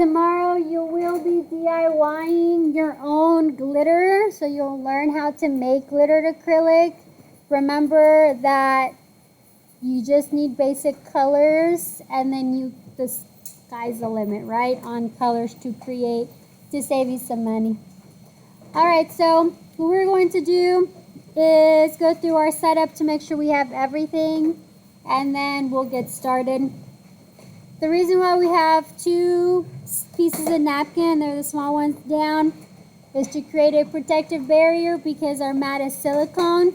Tomorrow you will be DIYing your own glitter, so you'll learn how to make glittered acrylic. Remember that you just need basic colors, and then the sky's the limit, right, on colors to create, to save you some money. Alright, so what we're going to do is go through our setup to make sure we have everything, and then we'll get started. The reason why we have 2 pieces of napkin, they're the small ones down, is to create a protective barrier because our mat is silicone.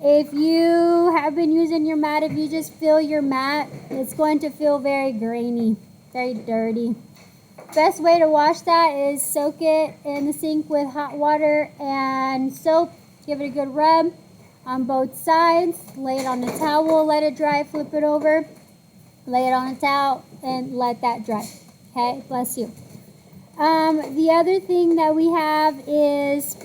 If you have been using your mat, if you just feel your mat, it's going to feel very grainy, very dirty. Best way to wash that is soak it in the sink with hot water and soap. Give it a good rub on both sides. Lay it on a towel, let it dry, flip it over. Lay it on a towel and let that dry. Okay, bless you. The other thing that we have is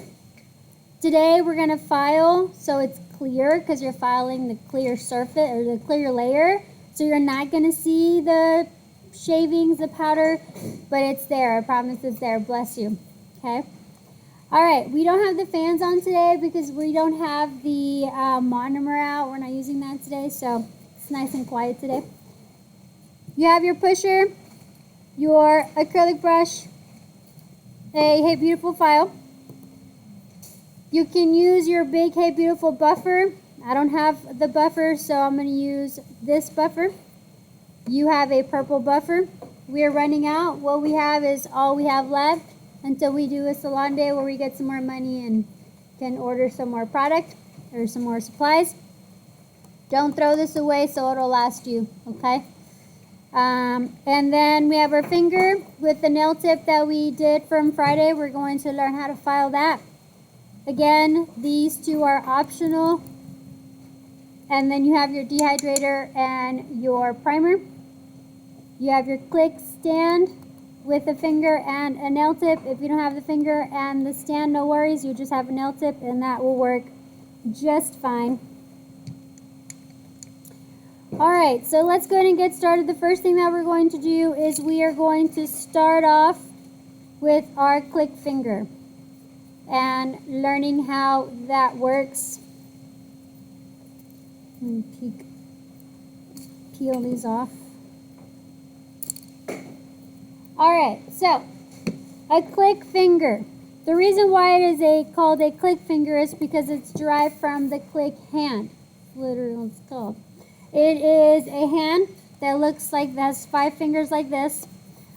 today we're going to file so it's clear, because you're filing the clear surface or the clear layer. So you're not going to see the shavings, the powder, but it's there. I promise it's there. Bless you. Okay. All right. We don't have the fans on today because we don't have the monomer out. We're not using that today, so it's nice and quiet today. You have your pusher, your acrylic brush, a Hey Beautiful file. You can use your big Hey Beautiful buffer. I don't have the buffer, so I'm going to use this buffer. You have a purple buffer. We are running out. What we have is all we have left until we do a salon day where we get some more money and can order some more product or some more supplies. Don't throw this away so it'll last you, okay? And then we have our finger with the nail tip that we did from Friday. We're going to learn how to file that. Again, these 2 are optional. And then you have your dehydrator and your primer. You have your click stand with a finger and a nail tip. If you don't have the finger and the stand, no worries. You just have a nail tip and that will work just fine. Alright, so let's go ahead and get started. The first thing that we're going to do is we are going to start off with our click finger and learning how that works. Let me peel these off. Alright, so a click finger. The reason why it is called a click finger is because it's derived from the click hand. Literally what it's called. It is a hand that looks like, that has 5 fingers like this.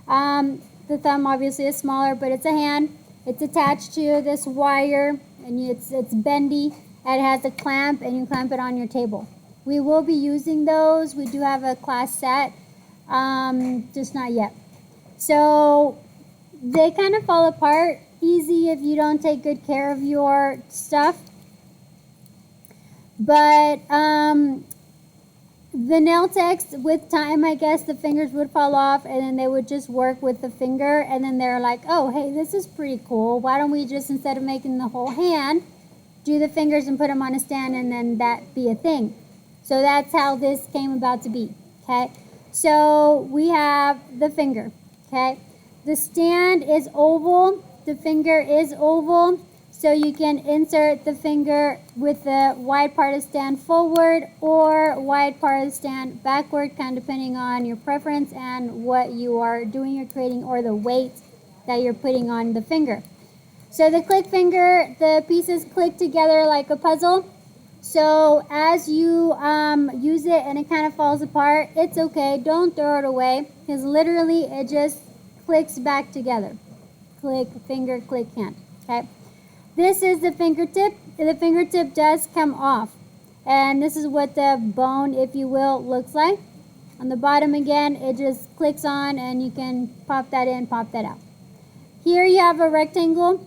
The thumb obviously is smaller, but it's a hand. It's attached to this wire, and it's bendy, and it has a clamp, and you clamp it on your table. We will be using those. We do have a class set, just not yet. So they kind of fall apart easy if you don't take good care of your stuff. But the nail techs, with time, I guess the fingers would fall off and then they would just work with the finger, and then they're like, oh, hey, this is pretty cool. Why don't we just, instead of making the whole hand, do the fingers and put them on a stand and then that be a thing. So that's how this came about to be, okay? So we have the finger, okay? The stand is oval. The finger is oval. So you can insert the finger with the wide part of the stand forward or wide part of the stand backward, kind of depending on your preference and what you are doing or creating, or the weight that you're putting on the finger. So the click finger, the pieces click together like a puzzle. So as you use it and it kind of falls apart, it's okay. Don't throw it away, because literally it just clicks back together. Click finger, click hand, okay? This is the fingertip. The fingertip does come off. And this is what the bone, if you will, looks like. On the bottom again, it just clicks on and you can pop that in, pop that out. Here you have a rectangle.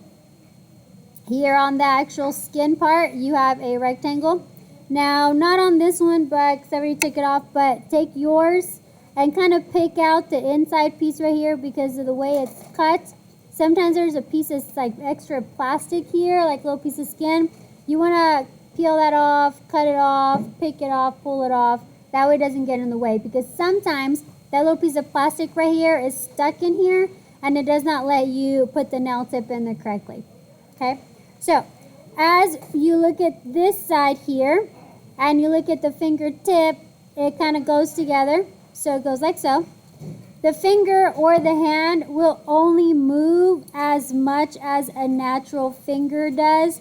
Here on the actual skin part, you have a rectangle. Now, not on this one, but because I already took it off, but take yours and kind of pick out the inside piece right here because of the way it's cut. Sometimes there's a piece that's like extra plastic here, like a little piece of skin. You want to peel that off, cut it off, pick it off, pull it off. That way it doesn't get in the way, because sometimes That little piece of plastic right here is stuck in here, and it does not let you put the nail tip in there correctly. Okay, so as you look at this side here, and you look at the fingertip, it kind of goes together. So it goes like so. The finger or the hand will only move as much as a natural finger does,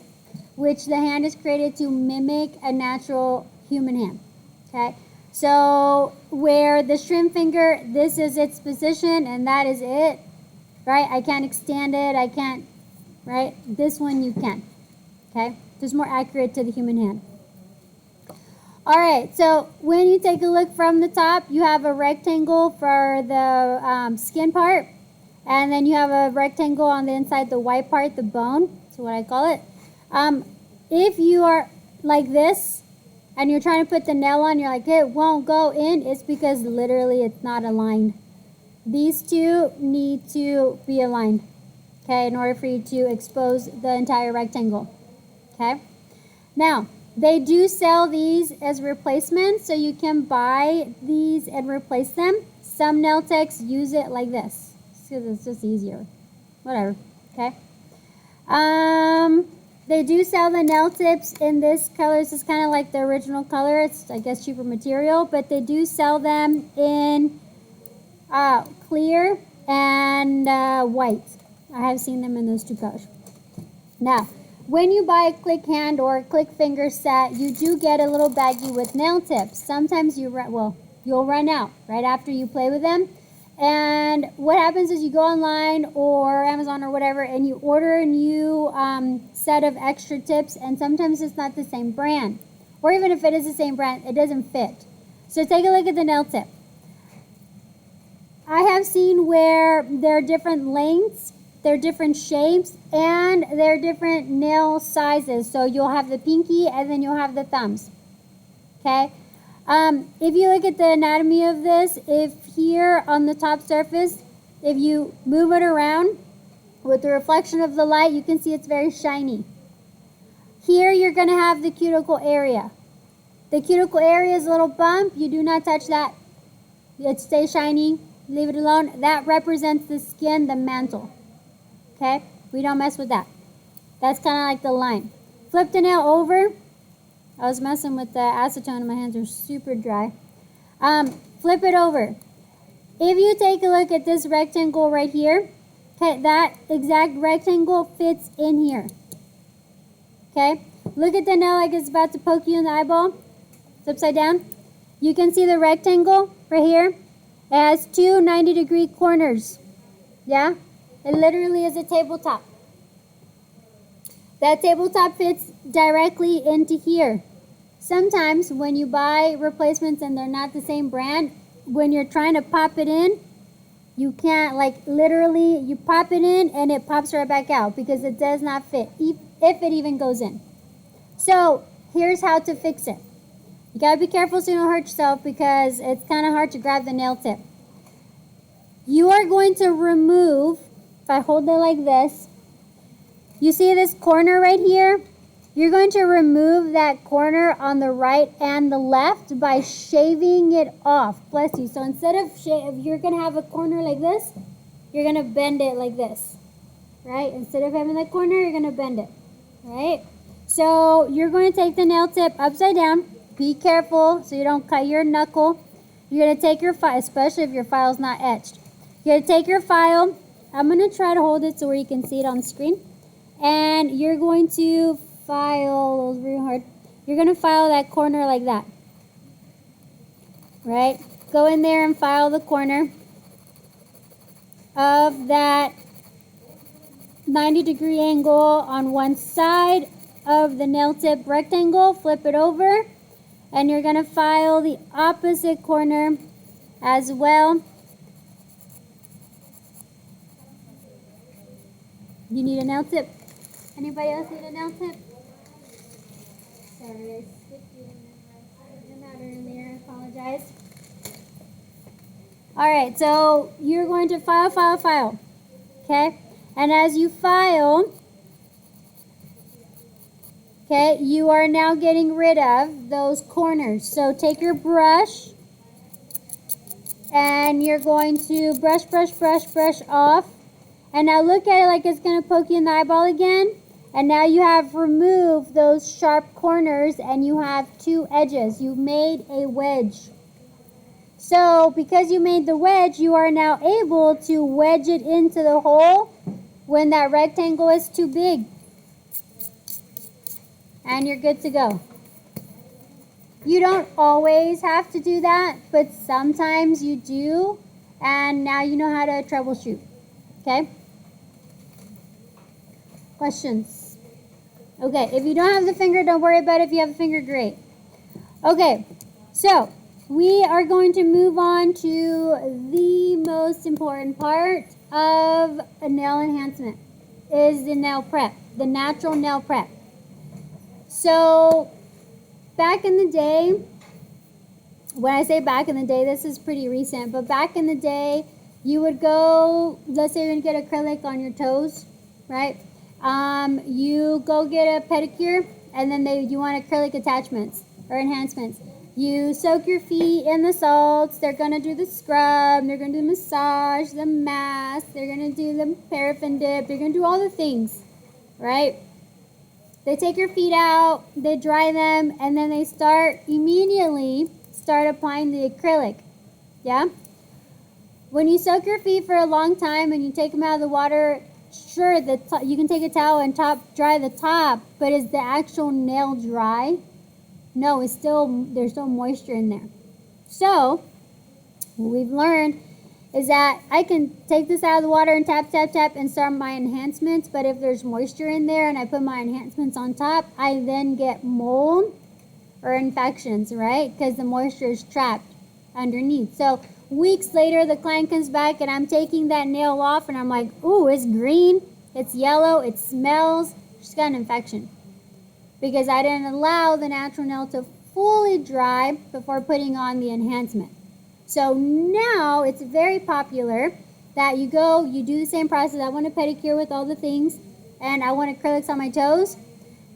which the hand is created to mimic a natural human hand. Okay, so where the shrimp finger, this is its position and that is it, right? I can't extend it, I can't, right? This one you can, okay? Just more accurate to the human hand. All right, so when you take a look from the top, you have a rectangle for the skin part, and then you have a rectangle on the inside, the white part, the bone, that's what I call it. If you are like this, and you're trying to put the nail on, you're like, it won't go in, it's because literally it's not aligned. These two need to be aligned, okay, in order for you to expose the entire rectangle, okay? Now, they do sell these as replacements, so you can buy these and replace them. Some nail techs use it like this, because it's just easier. Whatever, okay? They do sell the nail tips in this color. This is kind of like the original color. It's, I guess, cheaper material, but they do sell them in clear and white. I have seen them in those two colors. Now, when you buy a click hand or a click finger set, you do get a little baggie with nail tips. Sometimes you'll run out right after you play with them. And what happens is you go online or Amazon or whatever, and you order a new set of extra tips, and sometimes it's not the same brand. Or even if it is the same brand, it doesn't fit. So take a look at the nail tip. I have seen where there are different lengths, there are different shapes, and there are different nail sizes. So you'll have the pinky and then you'll have the thumbs. Okay? If you look at the anatomy of this, if here on the top surface, if you move it around with the reflection of the light, you can see it's very shiny. Here you're going to have the cuticle area. The cuticle area is a little bump. You do not touch that. It stays shiny. Leave it alone. That represents the skin, the mantle. Okay? We don't mess with that. That's kind of like the line. Flip the nail over. I was messing with the acetone and my hands are super dry. Flip it over. If you take a look at this rectangle right here, okay, that exact rectangle fits in here. Okay? Look at the nail like it's about to poke you in the eyeball. It's upside down. You can see the rectangle right here. It has two 90-degree corners. Yeah? It literally is a tabletop. That tabletop fits directly into here. Sometimes when you buy replacements and they're not the same brand, when you're trying to pop it in, you can't, like literally, you pop it in and it pops right back out because it does not fit, if it even goes in. So here's how to fix it. You gotta be careful so you don't hurt yourself because it's kind of hard to grab the nail tip. You are going to remove, if I hold it like this, you see this corner right here? You're going to remove that corner on the right and the left by shaving it off. Bless you. So instead of you're going to have a corner like this, you're going to bend it like this, right? Instead of having that corner, you're going to bend it, right? So you're going to take the nail tip upside down. Be careful so you don't cut your knuckle. You're going to take your file, especially if your file's not etched. You're going to take your file. I'm going to try to hold it so where you can see it on the screen. And you're going to file, that was really hard. You're going to file that corner like that. Right? Go in there and file the corner of that 90-degree angle on one side of the nail tip rectangle. Flip it over. And you're going to file the opposite corner as well. You need a nail tip? Anybody else need a nail tip? Sorry, I skipped you that earlier. I apologize. Alright, so you're going to file. Okay? And as you file, okay, you are now getting rid of those corners. So take your brush and you're going to brush, brush, brush, brush off. And now look at it like it's going to poke you in the eyeball again. And now you have removed those sharp corners and you have two edges. You made a wedge. So because you made the wedge, you are now able to wedge it into the hole when that rectangle is too big. And you're good to go. You don't always have to do that, but sometimes you do. And now you know how to troubleshoot. Okay? Questions? Okay, if you don't have the finger, don't worry about it. If you have a finger, great. Okay, so we are going to move on to the most important part of a nail enhancement, is the nail prep, the natural nail prep. So back in the day, when I say back in the day, this is pretty recent, but back in the day, you would go, let's say you're going to get acrylic on your toes, right? You go get a pedicure, and then you want acrylic attachments or enhancements. You soak your feet in the salts. They're going to do the scrub. They're going to do the massage, the mask. They're going to do the paraffin dip. They're going to do all the things, right? They take your feet out, they dry them, and then they immediately start applying the acrylic, yeah? When you soak your feet for a long time and you take them out of the water, sure, you can take a towel and dry the top, but is the actual nail dry? No, there's still moisture in there. So, what we've learned is that I can take this out of the water and tap, tap, tap and start my enhancements, but if there's moisture in there and I put my enhancements on top, I then get mold or infections, right? Because the moisture is trapped underneath. So, weeks later, the client comes back and I'm taking that nail off and I'm like, ooh, it's green, it's yellow, it smells. She's got an infection. Because I didn't allow the natural nail to fully dry before putting on the enhancement. So now it's very popular that you do the same process. I want a pedicure with all the things and I want acrylics on my toes.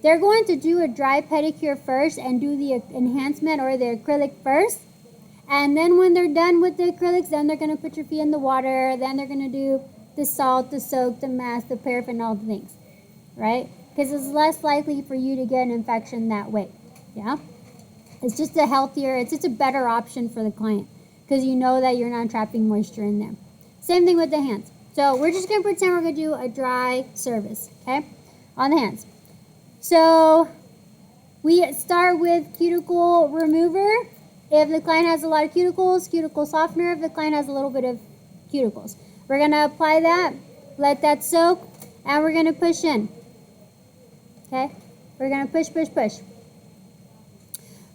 They're going to do a dry pedicure first and do the enhancement or the acrylic first. And then when they're done with the acrylics, then they're going to put your feet in the water. Then they're going to do the salt, the soak, the mask, the paraffin, all the things, right? Because it's less likely for you to get an infection that way, yeah? It's just a better option for the client because you know that you're not trapping moisture in there. Same thing with the hands. So we're just going to pretend we're going to do a dry service, okay, on the hands. So we start with cuticle remover. If the client has a lot of cuticles, cuticle softener. If the client has a little bit of cuticles. We're going to apply that, let that soak, and we're going to push in. Okay? We're going to push, push, push.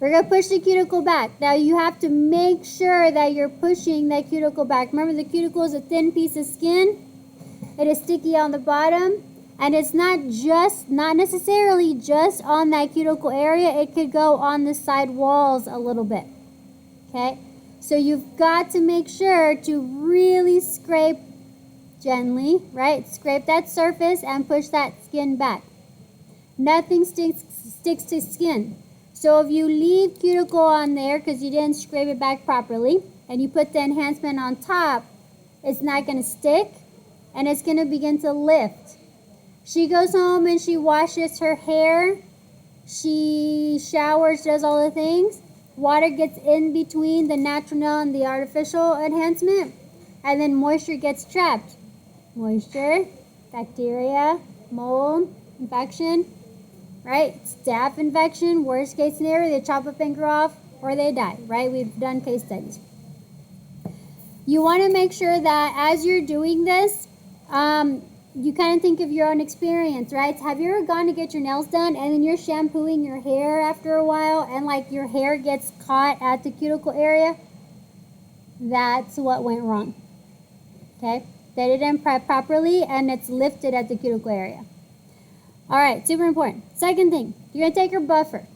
We're going to push the cuticle back. Now you have to make sure that you're pushing that cuticle back. Remember, the cuticle is a thin piece of skin. It is sticky on the bottom. And it's not necessarily just on that cuticle area. It could go on the side walls a little bit. Okay? So you've got to make sure to really scrape gently, right? Scrape that surface and push that skin back. Nothing sticks to skin. So if you leave cuticle on there because you didn't scrape it back properly and you put the enhancement on top, it's not going to stick and it's going to begin to lift. She goes home and she washes her hair. She showers, does all the things. Water gets in between the natural nail and the artificial enhancement. And then moisture gets trapped. Moisture, bacteria, mold, infection, right? Staph infection, worst case scenario, they chop a finger off or they die, right? We've done case studies. You want to make sure that as you're doing this, you kind of think of your own experience, right? Have you ever gone to get your nails done and then you're shampooing your hair after a while and like your hair gets caught at the cuticle area? That's what went wrong. Okay? They didn't prep properly and it's lifted at the cuticle area. All right, super important. Second thing, you're going to take your buffer.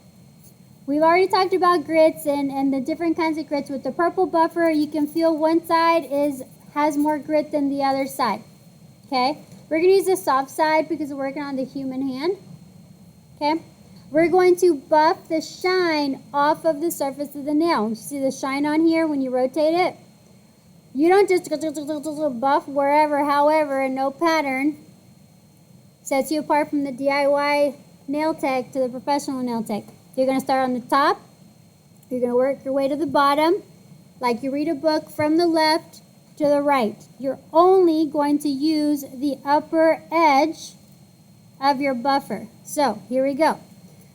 We've already talked about grits and the different kinds of grits. With the purple buffer, you can feel one side has more grit than the other side. Okay? We're going to use the soft side because we're working on the human hand. Okay? We're going to buff the shine off of the surface of the nail. You see the shine on here when you rotate it? You don't just buff wherever, however, and no pattern. Sets you apart from the DIY nail tech to the professional nail tech. You're going to start on the top. You're going to work your way to the bottom, like you read a book from the left to the right. You're only going to use the upper edge of your buffer. So here we go.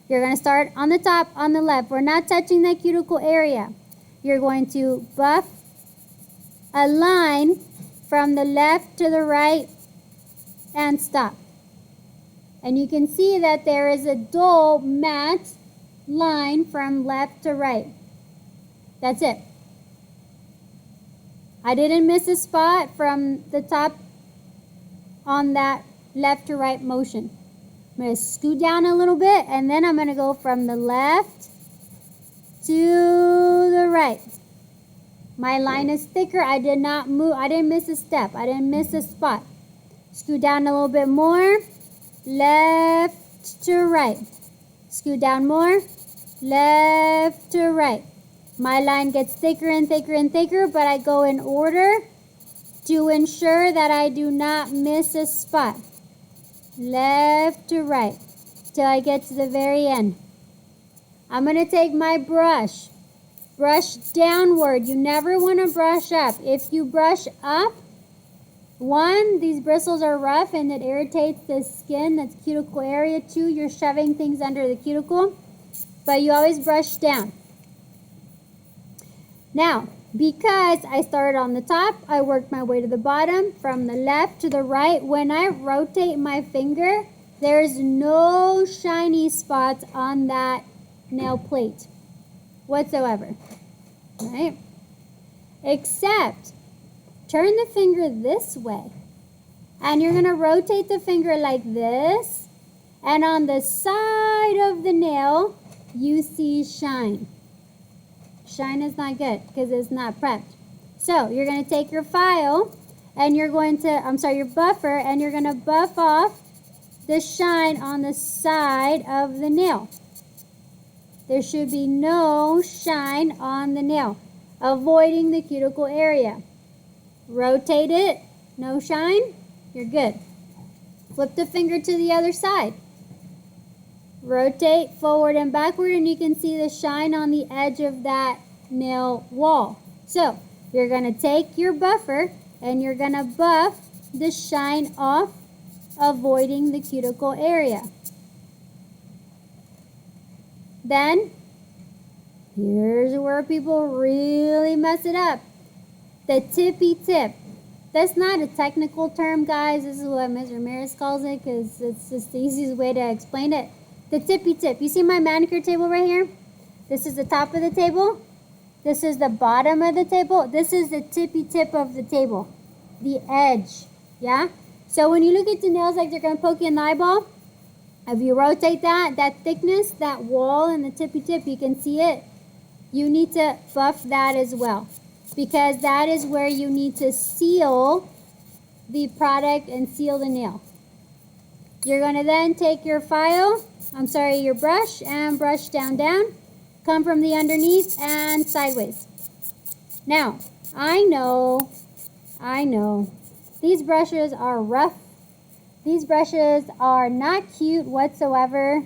You're going to start on the top, on the left. We're not touching that cuticle area. You're going to buff a line from the left to the right and stop. And you can see that there is a dull matte line from left to right. That's it. I didn't miss a spot from the top on that left to right motion. I'm going to scoot down a little bit, and then I'm going to go from the left to the right. My line is thicker. I did not move. I didn't miss a step. I didn't miss a spot. Scoot down a little bit more. Left to right. Scoot down more. Left to right. My line gets thicker and thicker and thicker, but I go in order to ensure that I do not miss a spot. Left to right till I get to the very end. I'm going to take my brush downward. You never want to brush up. If you brush up, one, these bristles are rough and it irritates the skin, that's cuticle area. Two, you're shoving things under the cuticle, but you always brush down. Now, because I started on the top, I worked my way to the bottom, from the left to the right. When I rotate my finger, there's no shiny spots on that nail plate whatsoever, right? Except, turn the finger this way, and you're going to rotate the finger like this, and on the side of the nail, you see shine. Shine is not good because it's not prepped. So you're going to take your file and you're going to, your buffer, and you're going to buff off the shine on the side of the nail. There should be no shine on the nail, avoiding the cuticle area. Rotate it, no shine, you're good. Flip the finger to the other side. Rotate forward and backward, and you can see the shine on the edge of that nail wall. So you're going to take your buffer and you're going to buff the shine off, avoiding the cuticle area. Then here's where people really mess it up. The tippy tip. That's not a technical term, guys. This is what Ms. Ramirez calls it because it's just the easiest way to explain it. The tippy tip. You see my manicure table right here? This is the top of the table. This is the bottom of the table. This is the tippy tip of the table. The edge. Yeah? So when you look at the nails like they're going to poke you in the eyeball, if you rotate that thickness, that wall and the tippy tip, you can see it. You need to buff that as well, because that is where you need to seal the product and seal the nail. You're going to then take your your brush, and brush down. Come from the underneath and sideways. Now, I know, these brushes are rough. These brushes are not cute whatsoever.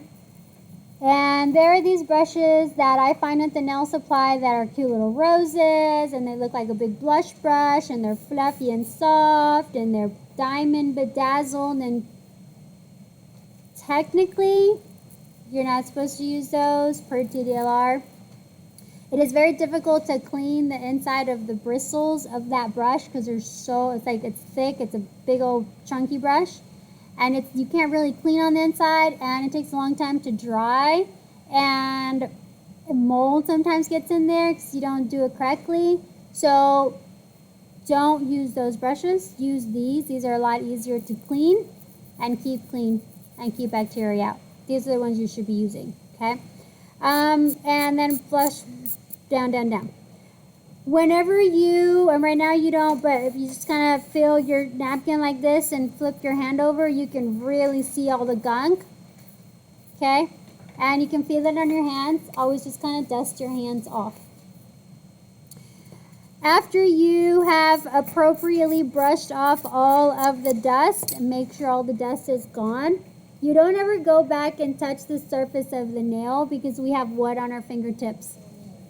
And there are these brushes that I find at the nail supply that are cute little roses, and they look like a big blush brush, and they're fluffy and soft, and they're diamond bedazzled, and technically, you're not supposed to use those per TDLR. It is very difficult to clean the inside of the bristles of that brush because it's thick, it's a big old chunky brush. And you can't really clean on the inside, and it takes a long time to dry, and mold sometimes gets in there because you don't do it correctly. So don't use those brushes. Use these. These are a lot easier to clean and keep clean and keep bacteria out. These are the ones you should be using, okay? And then flush down. Whenever and right now you don't, but if you just kind of fill your napkin like this and flip your hand over, you can really see all the gunk, okay? And you can feel it on your hands. Always just kind of dust your hands off. After you have appropriately brushed off all of the dust, and make sure all the dust is gone, you don't ever go back and touch the surface of the nail because we have what on our fingertips?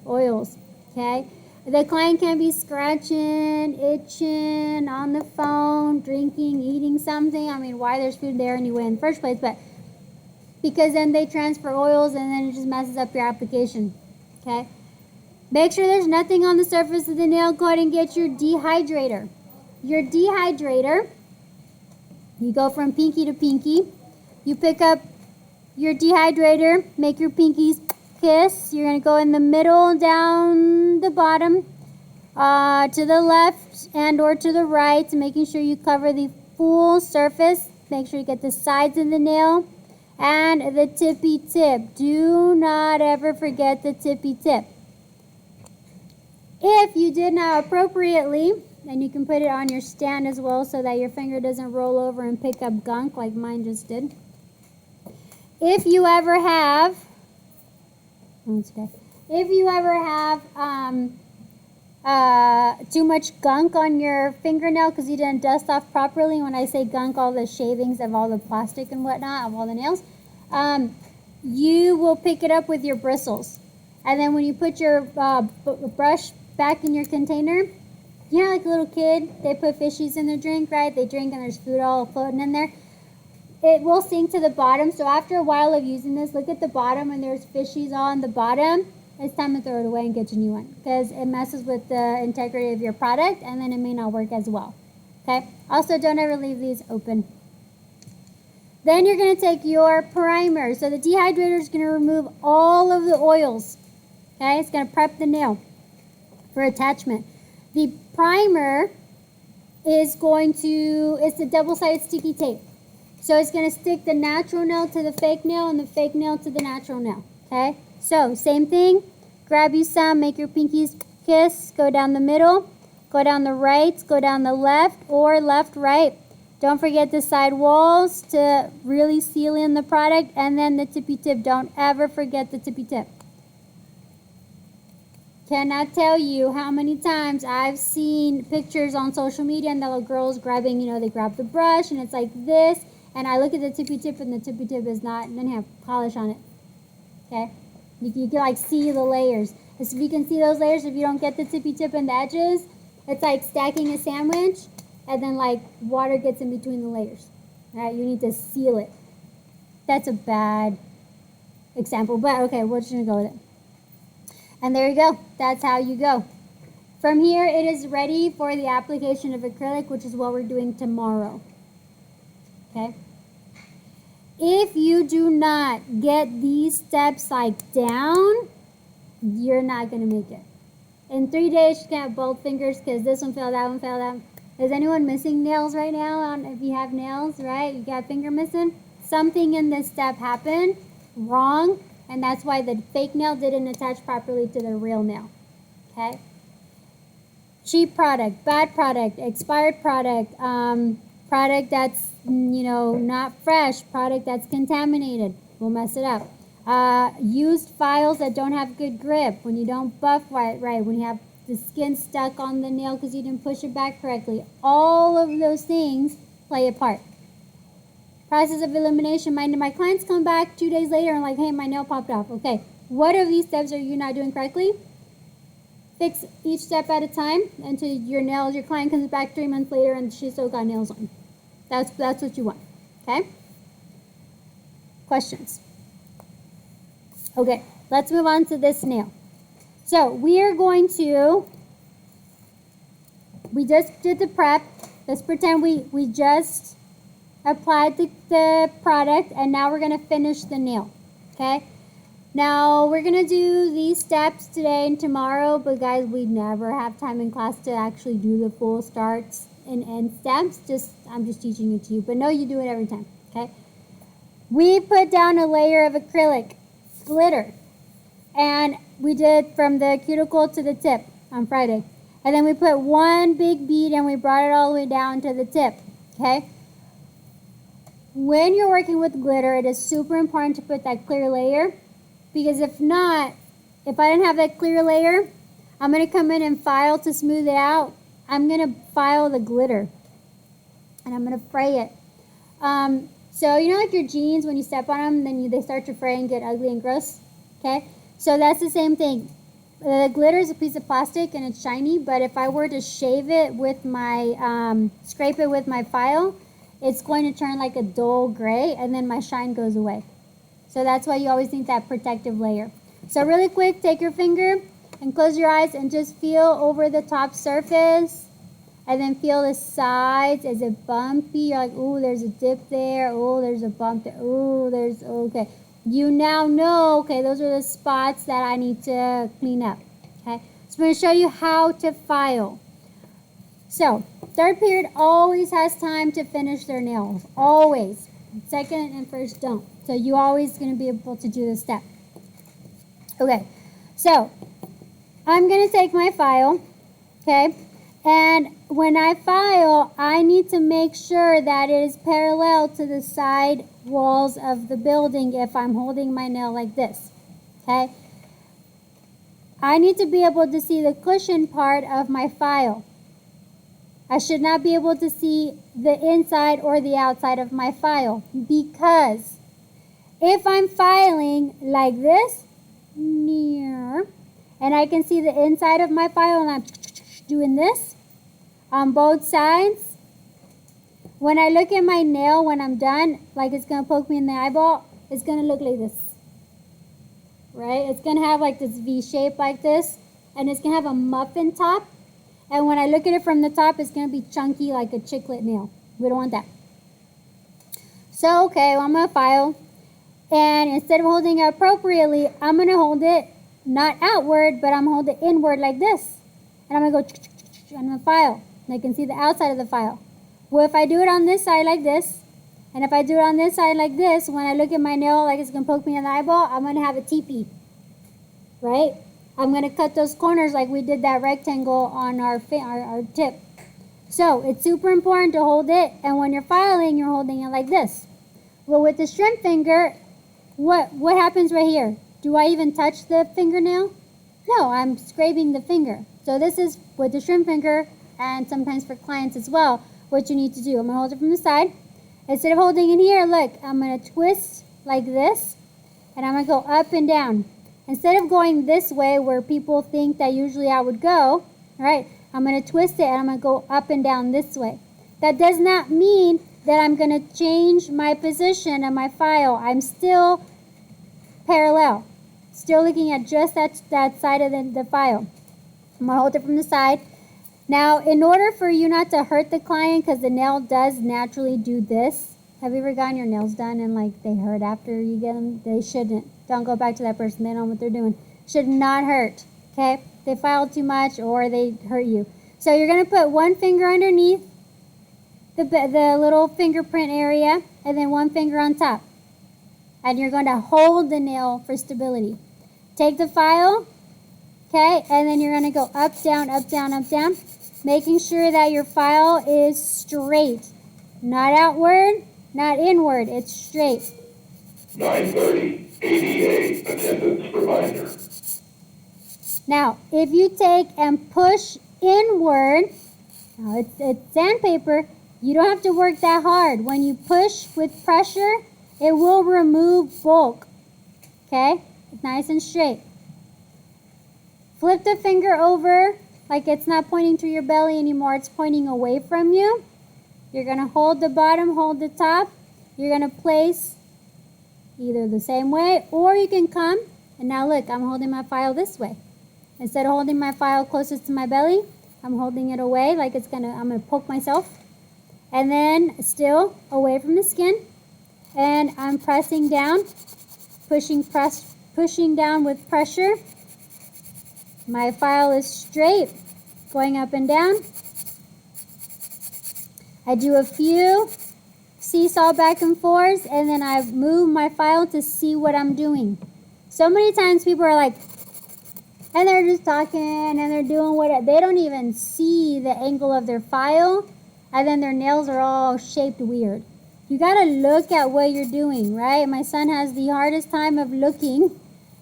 Oils, okay? The client can be scratching, itching, on the phone, drinking, eating something. I mean, why there's food there anyway in the first place, but because then they transfer oils and then it just messes up your application, okay? Make sure there's nothing on the surface of the nail. Go ahead and get your dehydrator. Your dehydrator, you go from pinky to pinky. You pick up your dehydrator, make your pinkies kiss. You're going to go in the middle, down the bottom, to the left and or to the right, making sure you cover the full surface. Make sure you get the sides of the nail and the tippy tip. Do not ever forget the tippy tip. If you did not appropriately, and you can put it on your stand as well so that your finger doesn't roll over and pick up gunk like mine just did. If you ever have, too much gunk on your fingernail because you didn't dust off properly, when I say gunk, all the shavings of all the plastic and whatnot of all the nails, you will pick it up with your bristles. And then when you put your brush back in your container, you know, like a little kid, they put fishies in their drink, right? They drink and there's food all floating in there. It will sink to the bottom. So after a while of using this, look at the bottom and there's fishies all on the bottom. It's time to throw it away and get a new one because it messes with the integrity of your product and then it may not work as well. Okay? Also, don't ever leave these open. Then you're going to take your primer. So the dehydrator is going to remove all of the oils. Okay? It's going to prep the nail for attachment. The primer is it's a double-sided sticky tape. So it's going to stick the natural nail to the fake nail and the fake nail to the natural nail. Okay? So, same thing. Grab you some, make your pinkies kiss, go down the middle, go down the right, go down the left, or left, right. Don't forget the side walls to really seal in the product, and then the tippy tip. Don't ever forget the tippy tip. Cannot tell you how many times I've seen pictures on social media and the little girls grabbing, they grab the brush and it's like this, and I look at the tippy tip and the tippy tip doesn't have polish on it. Okay? You can like see the layers. If you can see those layers, if you don't get the tippy tip and the edges, it's like stacking a sandwich and then like water gets in between the layers. All right? You need to seal it. That's a bad example, but okay, we're just going to go with it. And there you go. That's how you go. From here, it is ready for the application of acrylic, which is what we're doing tomorrow. Okay? If you do not get these steps like down, you're not going to make it. In 3 days, you can have both fingers because this one fell, that one fell, that one. Is anyone missing nails right now? If you have nails, right? You got a finger missing? Something in this step happened wrong. And that's why the fake nail didn't attach properly to the real nail. Okay? Cheap product, bad product, expired product, product that's, not fresh, product that's contaminated. We'll mess it up. Used files that don't have good grip, when you don't buff right, when you have the skin stuck on the nail because you didn't push it back correctly. All of those things play a part. Process of elimination. My clients come back 2 days later and like, hey, my nail popped off. Okay, what of these steps are you not doing correctly? Fix each step at a time until your client comes back 3 months later and she still got nails on. That's what you want. Okay? Questions? Okay, let's move on to this nail. So we just did the prep. Let's pretend we just applied the product and now we're going to finish the nail. Okay? Now we're going to do these steps today and tomorrow, but guys, we never have time in class to actually do the full starts and end steps. I'm just teaching it to you, but no, you do it every time. Okay? We put down a layer of acrylic glitter and we did from the cuticle to the tip on Friday. And then we put one big bead and we brought it all the way down to the tip. Okay? When you're working with glitter, it is super important to put that clear layer, because if not, if I didn't have that clear layer, I'm going to come in and file to smooth it out. I'm going to file the glitter. And I'm going to fray it. So, you know, like your jeans, when you step on them, then they start to fray and get ugly and gross? Okay? So that's the same thing. The glitter is a piece of plastic and it's shiny, but if I were to shave it with my, scrape it with my file, it's going to turn like a dull gray and then my shine goes away. So that's why you always need that protective layer. So really quick, take your finger and close your eyes and just feel over the top surface. And then feel the sides. Is it bumpy? You're like, ooh, there's a dip there. Oh, there's a bump there. Ooh, there's, okay. You now know, okay, those are the spots that I need to clean up. Okay, so I'm going to show you how to file. So, third period always has time to finish their nails. Always. Second and first don't. So, you always going to be able to do this step. Okay, so I'm going to take my file, okay, and when I file, I need to make sure that it is parallel to the side walls of the building if I'm holding my nail like this, okay? I need to be able to see the cushion part of my file. I should not be able to see the inside or the outside of my file because if I'm filing like this, and I can see the inside of my file and I'm doing this on both sides. When I look at my nail when I'm done, like it's going to poke me in the eyeball, it's going to look like this. Right? It's going to have like this V shape like this. And it's going to have a muffin top. And when I look at it from the top, it's going to be chunky like a chiclet nail. We don't want that. So, okay, well, I'm going to file. And instead of holding it appropriately, I'm going to hold it not outward, but I'm going to hold it inward like this. And I'm going to go, I'm going to file. And I can see the outside of the file. Well, if I do it on this side like this, and if I do it on this side like this, when I look at my nail like it's going to poke me in the eyeball, I'm going to have a teepee. Right? I'm going to cut those corners like we did that rectangle on our tip. So, it's super important to hold it, and when you're filing, you're holding it like this. Well, with the shrimp finger, what happens right here? Do I even touch the fingernail? No, I'm scraping the finger. So this is with the shrimp finger, and sometimes for clients as well, what you need to do. I'm going to hold it from the side. Instead of holding it here, look, I'm going to twist like this, and I'm going to go up and down. Instead of going this way where people think that usually I would go, right, I'm going to twist it, and I'm going to go up and down this way. That does not mean that I'm going to change my position of my file. I'm still parallel. Still looking at just that side of the file. I'm going to hold it from the side. Now, in order for you not to hurt the client, because the nail does naturally do this. Have you ever gotten your nails done and like they hurt after you get them? They shouldn't. Don't go back to that person. They know what they're doing. Should not hurt. Okay? They filed too much or they hurt you. So you're going to put one finger underneath the little fingerprint area and then one finger on top. And you're going to hold the nail for stability. Take the file, okay, and then you're going to go up, down, up, down, up, down, making sure that your file is straight. Not outward, not inward, it's straight. 9:30, ADA attendance reminder. Now, if you take and push inward, now it's sandpaper, you don't have to work that hard. When you push with pressure, it will remove bulk. Okay? It's nice and straight. Flip the finger over like it's not pointing to your belly anymore. It's pointing away from you. You're going to hold the bottom, hold the top. You're going to place either the same way or you can come. And now look, I'm holding my file this way. Instead of holding my file closest to my belly, I'm holding it away like I'm going to poke myself. And then still away from the skin. And I'm pressing down, pushing down with pressure. My file is straight, going up and down. I do a few seesaw back and forth, and then I move my file to see what I'm doing. So many times people are like, and they're just talking, and they're doing what, they don't even see the angle of their file, and then their nails are all shaped weird. You got to look at what you're doing, right? My son has the hardest time of looking.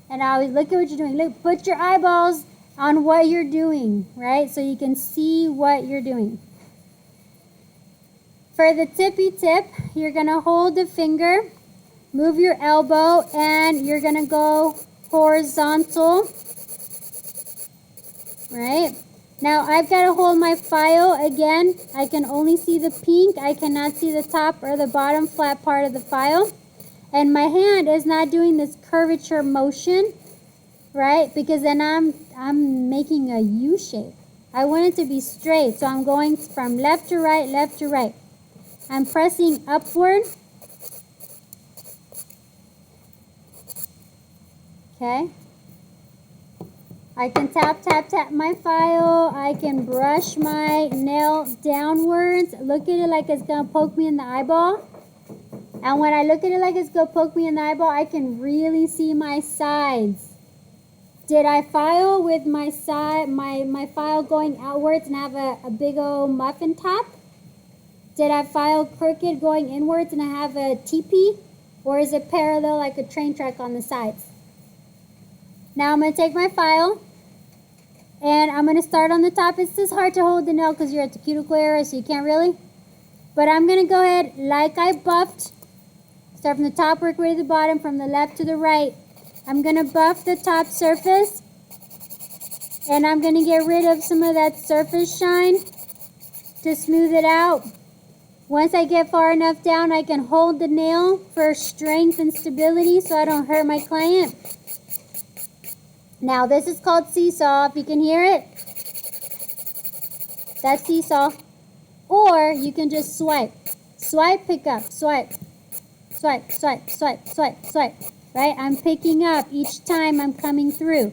And I always look at what you're doing. Look, put your eyeballs on what you're doing, right? So you can see what you're doing. For the tippy tip, you're going to hold the finger, move your elbow, and you're going to go horizontal, right? Now I've got to hold my file again. I can only see the pink. I cannot see the top or the bottom flat part of the file. And my hand is not doing this curvature motion, right? Because then I'm making a U shape. I want it to be straight, so I'm going from left to right, left to right. I'm pressing upward. Okay. I can tap, tap, tap my file. I can brush my nail downwards. Look at it like it's going to poke me in the eyeball. And when I look at it like it's going to poke me in the eyeball, I can really see my sides. Did I file with my side, my file going outwards and have a big old muffin top? Did I file crooked going inwards and I have a teepee? Or is it parallel like a train track on the sides? Now I'm going to take my file and I'm going to start on the top. It's just hard to hold the nail because you're at the cuticle area, so you can't really. But I'm going to go ahead like I buffed. Start from the top, work way to the bottom, from the left to the right. I'm going to buff the top surface. And I'm going to get rid of some of that surface shine to smooth it out. Once I get far enough down, I can hold the nail for strength and stability so I don't hurt my client. Now this is called seesaw, if you can hear it. That's seesaw. Or you can just swipe. Swipe, pick up, swipe. Swipe, swipe, swipe, swipe, swipe. Right? I'm picking up each time I'm coming through.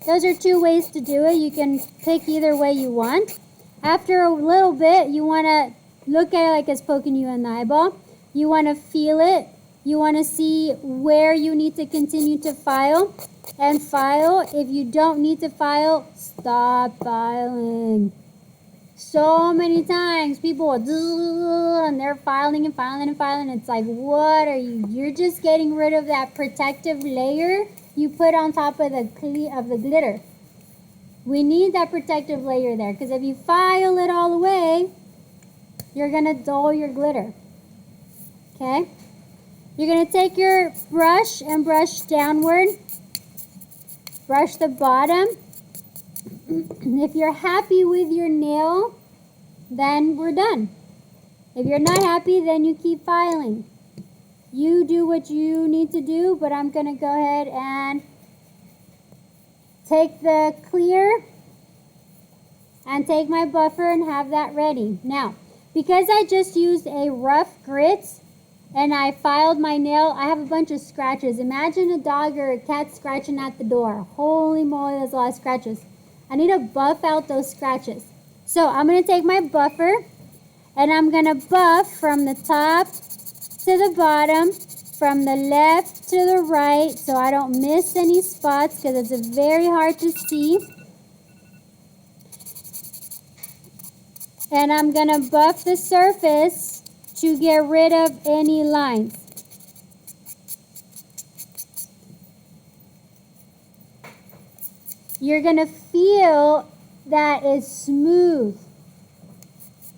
Those are two ways to do it. You can pick either way you want. After a little bit, you want to look at it like it's poking you in the eyeball. You want to feel it. You want to see where you need to continue to file. And file. If you don't need to file, stop filing. So many times people will and they're filing and filing and filing. It's like, what are you? You're just getting rid of that protective layer you put on top of the glitter. We need that protective layer there, because if you file it all the way, you're going to dull your glitter. Okay? You're going to take your brush and brush downward. Brush the bottom. If you're happy with your nail, then we're done. If you're not happy, then you keep filing. You do what you need to do, but I'm going to go ahead and take the clear and take my buffer and have that ready. Now, because I just used a rough grit and I filed my nail, I have a bunch of scratches. Imagine a dog or a cat scratching at the door. Holy moly, there's a lot of scratches. I need to buff out those scratches. So I'm going to take my buffer and I'm going to buff from the top to the bottom, from the left to the right, so I don't miss any spots because it's very hard to see. And I'm going to buff the surface to get rid of any lines. You're going to feel that it's smooth.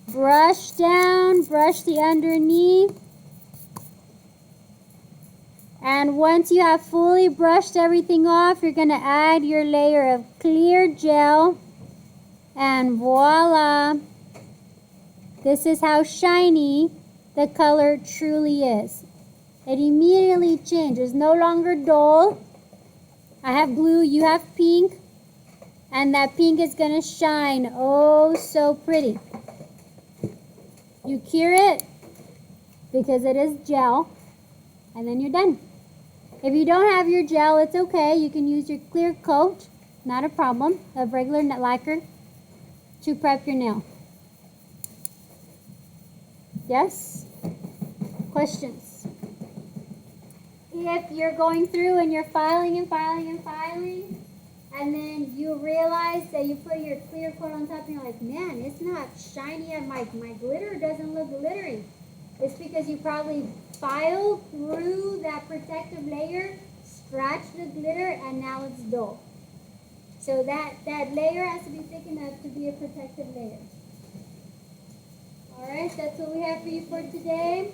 Brush down, brush the underneath. And once you have fully brushed everything off, you're going to add your layer of clear gel. And voila! This is how shiny the color truly is. It immediately changes, no longer dull. I have blue, you have pink. And that pink is going to shine oh so pretty. You cure it because it is gel. And then you're done. If you don't have your gel, it's okay. You can use your clear coat, not a problem, of regular lacquer to prep your nail. Yes? Questions? If you're going through and you're filing and filing and filing, and then you realize that you put your clear coat on top and you're like, man, it's not shiny and my glitter doesn't look glittery. It's because you probably filed through that protective layer, scratched the glitter, and now it's dull. So that layer has to be thick enough to be a protective layer. Alright, that's what we have for you for today.